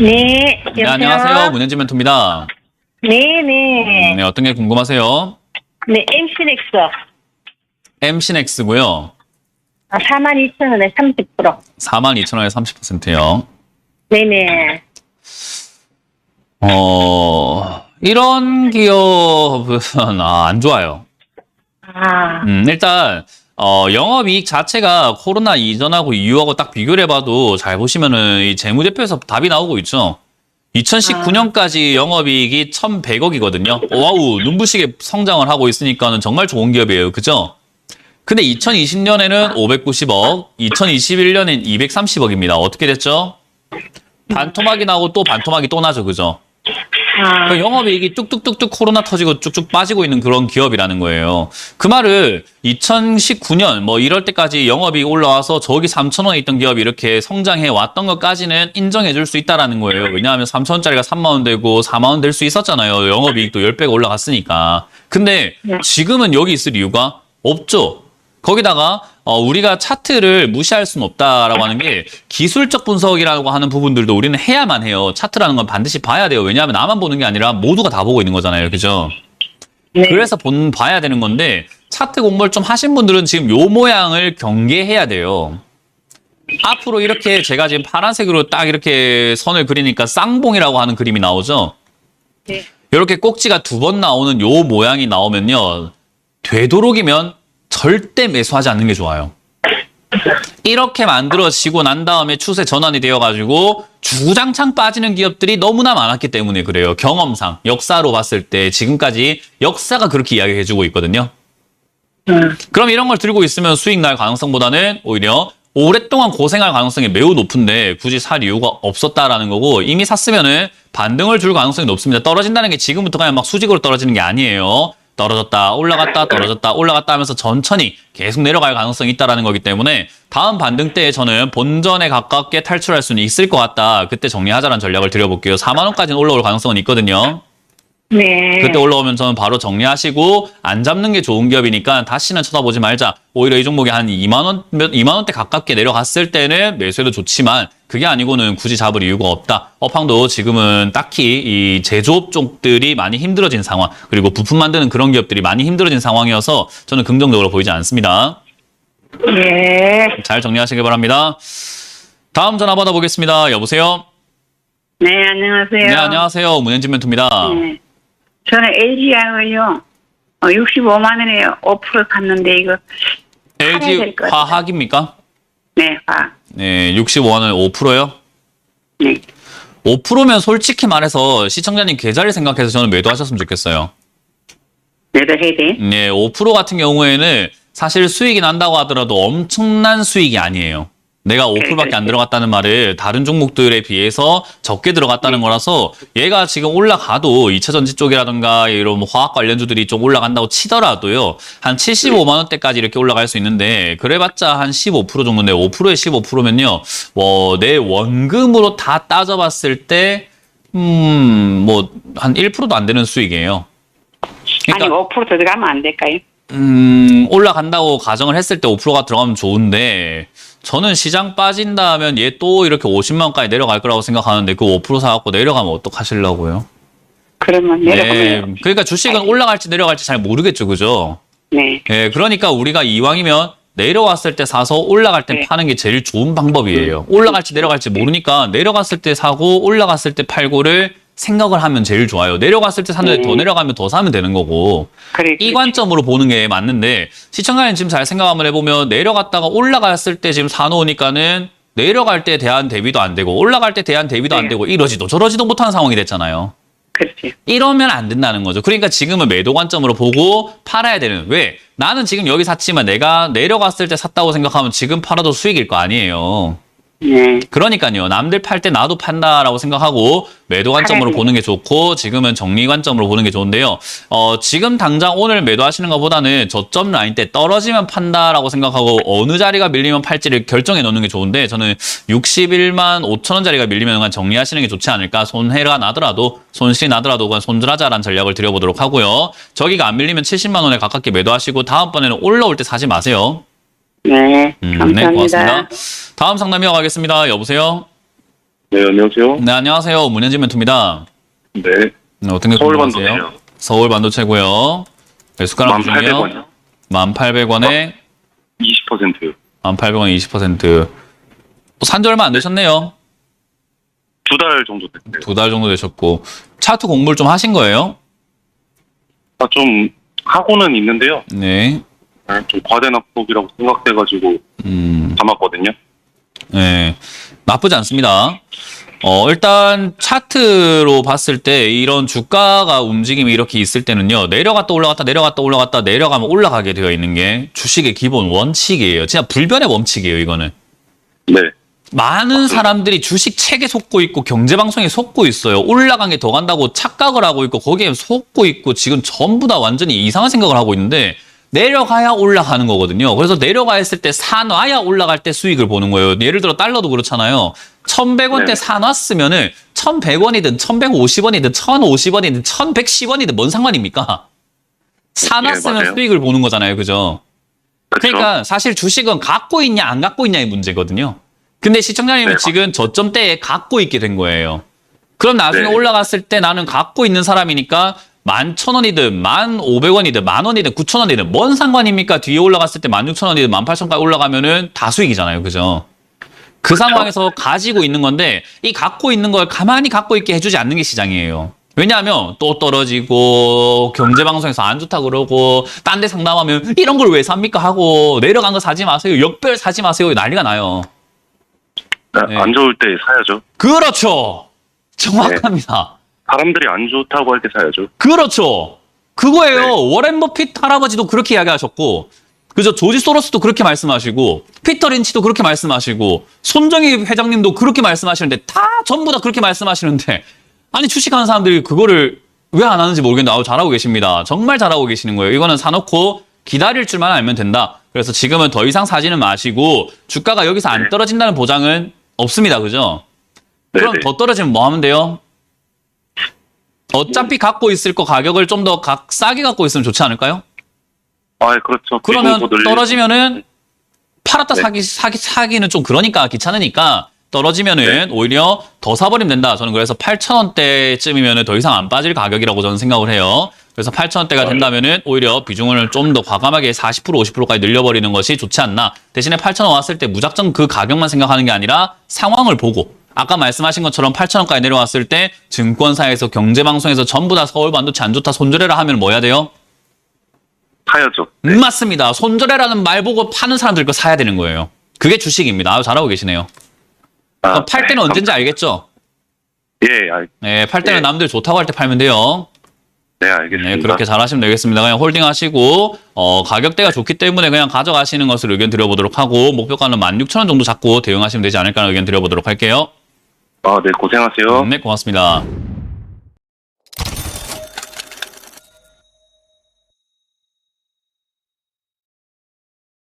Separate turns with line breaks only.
네,
네, 안녕하세요. 문현진 멘토입니다.
네네.
네, 어떤 게 궁금하세요?
네, MC넥스.
MC넥스고요.
42,000원에 30%.
42,000원에 30%요.
네네.
이런 기업은 안 좋아요. 일단 영업이익 자체가 코로나 이전하고 이후하고 딱 비교를 해봐도 잘 보시면은 이 재무제표에서 답이 나오고 있죠. 2019년까지 영업이익이 1,100억이거든요. 와우, 눈부시게 성장을 하고 있으니까는 정말 좋은 기업이에요. 그죠? 근데 2020년에는 590억, 2021년엔 230억입니다. 어떻게 됐죠? 반토막이 나고 또 반토막이 또 나죠. 그죠? 그러니까 영업이익이 뚝뚝뚝뚝 코로나 터지고 쭉쭉 빠지고 있는 그런 기업이라는 거예요. 그 말을 2019년 뭐 이럴 때까지 영업이익 올라와서 저기 3,000원에 있던 기업이 이렇게 성장해 왔던 것까지는 인정해 줄 수 있다라는 거예요. 왜냐하면 3,000원짜리가 3만 원 되고 4만 원 될 수 있었잖아요. 영업이익도 10배가 올라갔으니까. 근데 지금은 여기 있을 이유가 없죠. 거기다가 우리가 차트를 무시할 수는 없다라고 하는 게 기술적 분석이라고 하는 부분들도 우리는 해야만 해요. 차트라는 건 반드시 봐야 돼요. 왜냐하면 나만 보는 게 아니라 모두가 다 보고 있는 거잖아요. 그죠?
네.
그래서 봐야 되는 건데 차트 공부를 좀 하신 분들은 지금 요 모양을 경계해야 돼요. 앞으로 이렇게 제가 지금 파란색으로 딱 이렇게 선을 그리니까 쌍봉이라고 하는 그림이 나오죠?
네.
이렇게 꼭지가 2번 나오는 요 모양이 나오면요. 되도록이면 절대 매수하지 않는 게 좋아요. 이렇게 만들어지고 난 다음에 추세 전환이 되어가지고 주장창 빠지는 기업들이 너무나 많았기 때문에 그래요. 경험상, 역사로 봤을 때 지금까지 역사가 그렇게 이야기해주고 있거든요. 그럼 이런 걸 들고 있으면 수익 날 가능성보다는 오히려 오랫동안 고생할 가능성이 매우 높은데 굳이 살 이유가 없었다라는 거고 이미 샀으면은 반등을 줄 가능성이 높습니다. 떨어진다는 게 지금부터 그냥 막 수직으로 떨어지는 게 아니에요. 떨어졌다 올라갔다 떨어졌다 올라갔다 하면서 천천히 계속 내려갈 가능성이 있다는 거기 때문에 다음 반등 때에 저는 본전에 가깝게 탈출할 수는 있을 것 같다. 그때 정리하자라는 전략을 드려볼게요. 4만 원까지는 올라올 가능성은 있거든요.
네.
그때 올라오면 저는 바로 정리하시고 안 잡는 게 좋은 기업이니까 다시는 쳐다보지 말자. 오히려 이 종목이 한 2만 원대 가깝게 내려갔을 때는 매수해도 좋지만 그게 아니고는 굳이 잡을 이유가 없다. 업황도 지금은 딱히 이 제조업 쪽들이 많이 힘들어진 상황 그리고 부품 만드는 그런 기업들이 많이 힘들어진 상황이어서 저는 긍정적으로 보이지 않습니다.
네.
잘 정리하시길 바랍니다. 다음 전화 받아보겠습니다. 여보세요?
네, 안녕하세요.
네, 안녕하세요. 문현진 멘토입니다.
네. 저는 LG화학을요, 65만 원에 5% 샀는데, 이거. 팔아야
LG
될것 같아요.
화학입니까?
네, 화학.
네, 65원을 5%요?
네.
5%면 솔직히 말해서 시청자님 계좌를 생각해서 저는 매도하셨으면 좋겠어요.
매도해야 돼.
네, 5% 같은 경우에는 사실 수익이 난다고 하더라도 엄청난 수익이 아니에요. 내가 5%밖에 안 들어갔다는 말을 다른 종목들에 비해서 적게 들어갔다는 거라서 얘가 지금 올라가도 2차전지 쪽이라든가 이런 뭐 화학 관련주들이 좀 올라간다고 치더라도요. 한 75만 원대까지 이렇게 올라갈 수 있는데 그래봤자 한 15% 정도인데 5%에 15%면요. 뭐 내 원금으로 다 따져봤을 때 뭐 한 1%도 안 되는 수익이에요.
아니, 5% 들어가면 안 될까요?
올라간다고 가정을 했을 때 5%가 들어가면 좋은데 저는 시장 빠진다면 얘 또 이렇게 50만 원까지 내려갈 거라고 생각하는데 그 5% 사갖고 내려가면 어떡하시려고요?
그러면
네,
내려가면.
그러니까 주식은 올라갈지 내려갈지 잘 모르겠죠, 그죠?
네.
네, 그러니까 우리가 이왕이면 내려왔을 때 사서 올라갈 때
네.
파는 게 제일 좋은 방법이에요. 올라갈지 내려갈지 모르니까 내려갔을 때 사고 올라갔을 때 팔고를 생각을 하면 제일 좋아요. 내려갔을 때 사는데 더 내려가면 더 사면 되는 거고
그래.
이 관점으로 보는 게 맞는데 시청자님 지금 잘 생각 한번 해보면 내려갔다가 올라갔을 때 지금 사놓으니까는 내려갈 때 대한 대비도 안 되고 올라갈 때 대한 대비도 안
네.
되고 이러지도 저러지도 못하는 상황이 됐잖아요.
그렇지.
이러면 안 된다는 거죠. 그러니까 지금은 매도 관점으로 보고 팔아야 되는. 왜? 나는 지금 여기 샀지만 내가 내려갔을 때 샀다고 생각하면 지금 팔아도 수익일 거 아니에요.
네.
그러니까요. 남들 팔 때 나도 판다라고 생각하고 매도 관점으로 보는 게 좋고 지금은 정리 관점으로 보는 게 좋은데요. 지금 당장 오늘 매도하시는 것보다는 저점 라인 때 떨어지면 판다라고 생각하고 어느 자리가 밀리면 팔지를 결정해 놓는 게 좋은데 저는 61만 5천 원짜리가 밀리면 그냥 정리하시는 게 좋지 않을까. 손해가 나더라도 손실이 나더라도 그냥 손절하자라는 전략을 드려보도록 하고요. 저기가 안 밀리면 70만 원에 가깝게 매도하시고 다음번에는 올라올 때 사지 마세요.
네. 감사합니다.
네, 고맙습니다. 다음 상담 이어가겠습니다. 여보세요?
네, 안녕하세요.
네, 안녕하세요. 문현진 멘토입니다.
네.
네, 어떤 게
서울
궁금하세요?
반도네요.
서울 반도체고요. 매수가랑 중이요.
18,000원이요.
18,100원에
20%요.
18,100원에 20%. 산지 얼마 안 되셨네요.
2달 정도 됐어요.
2달 정도 되셨고. 차트 공부를 좀 하신 거예요?
좀 하고는 있는데요.
네.
좀 과대납 속이라고 생각돼가지고 담았거든요.
네. 나쁘지 않습니다. 일단 차트로 봤을 때 이런 주가가 움직임이 이렇게 있을 때는요. 내려갔다 올라갔다 내려갔다 올라갔다 내려가면 올라가게 되어 있는 게 주식의 기본 원칙이에요. 진짜 불변의 원칙이에요, 이거는.
네.
많은 사람들이 주식 책에 속고 있고 경제방송에 속고 있어요. 올라간 게 더 간다고 착각을 하고 있고 거기에 속고 있고 지금 전부 다 완전히 이상한 생각을 하고 있는데 내려가야 올라가는 거거든요. 그래서 내려가 있을 때 사놔야 올라갈 때 수익을 보는 거예요. 예를 들어 달러도 그렇잖아요. 1,100원대
네.
사놨으면은 1,100원이든 1,150원이든 1,050원이든 1,110원이든 뭔 상관입니까? 사놨으면
맞아요.
수익을 보는 거잖아요. 그죠?
그렇죠?
그러니까 사실 주식은 갖고 있냐 안 갖고 있냐의 문제거든요. 근데 시청자님은
네,
지금 저점대에 갖고 있게 된 거예요. 그럼 나중에
네.
올라갔을 때 나는 갖고 있는 사람이니까 11,000원이든 1,500원이든 10,000원이든 9,000원이든 뭔 상관입니까? 뒤에 올라갔을 때 16,000원이든 18,000원까지 올라가면은 다 수익이잖아요. 그죠? 그 상황에서 가지고 있는 건데 이 갖고 있는 걸 가만히 갖고 있게 해주지 않는 게 시장이에요. 왜냐하면 또 떨어지고 경제방송에서 안 좋다 그러고 딴 데 상담하면 이런 걸 왜 삽니까 하고 내려간 거 사지 마세요. 역별 사지 마세요. 난리가 나요. 네.
안 좋을 때 사야죠.
그렇죠. 정확합니다.
사람들이 안 좋다고 할 때 사야죠.
그렇죠. 그거예요.
네.
워렌 버핏 할아버지도 그렇게 이야기하셨고 그죠? 조지 소로스도 그렇게 말씀하시고 피터 린치도 그렇게 말씀하시고 손정희 회장님도 그렇게 말씀하시는데 다 전부 다 그렇게 말씀하시는데 아니 주식하는 사람들이 그거를 왜 안 하는지 모르겠는데 잘하고 계십니다. 정말 잘하고 계시는 거예요. 이거는 사놓고 기다릴 줄만 알면 된다. 그래서 지금은 더 이상 사지는 마시고 주가가 여기서 안
네.
떨어진다는 보장은 없습니다. 그죠? 그럼
네네.
더 떨어지면 뭐 하면 돼요? 어차피 갖고 있을 거 가격을 좀 더 싸게 갖고 있으면 좋지 않을까요?
그렇죠.
그러면
비중도 늘리고.
떨어지면은 팔았다
네.
사기는 좀 그러니까 귀찮으니까 떨어지면은 오히려 더 사버리면 된다. 저는 그래서 8,000원대쯤이면은 더 이상 안 빠질 가격이라고 저는 생각을 해요. 그래서 8,000원대가 된다면은 오히려 비중을 좀 더 과감하게 40% 50%까지 늘려버리는 것이 좋지 않나. 대신에 8,000원 왔을 때 무작정 그 가격만 생각하는 게 아니라 상황을 보고 아까 말씀하신 것처럼 8,000원까지 내려왔을 때 증권사에서 경제방송에서 전부 다 서울 반도체 안 좋다 손절해라 하면 뭐 해야 돼요?
사야죠.
맞습니다. 손절해라는 말 보고 파는 사람들 거 사야 되는 거예요. 그게 주식입니다. 잘하고 계시네요. 그럼 팔 때는 언제인지 알겠죠?
예,
네, 팔 때는
예.
남들 좋다고 할 때 팔면 돼요.
네, 알겠습니다.
네, 그렇게 잘하시면 되겠습니다. 그냥 홀딩하시고 가격대가 좋기 때문에 그냥 가져가시는 것을 의견 드려보도록 하고 목표가는 16,000원 정도 잡고 대응하시면 되지 않을까 의견 드려보도록 할게요.
네, 고생하세요.
네, 고맙습니다.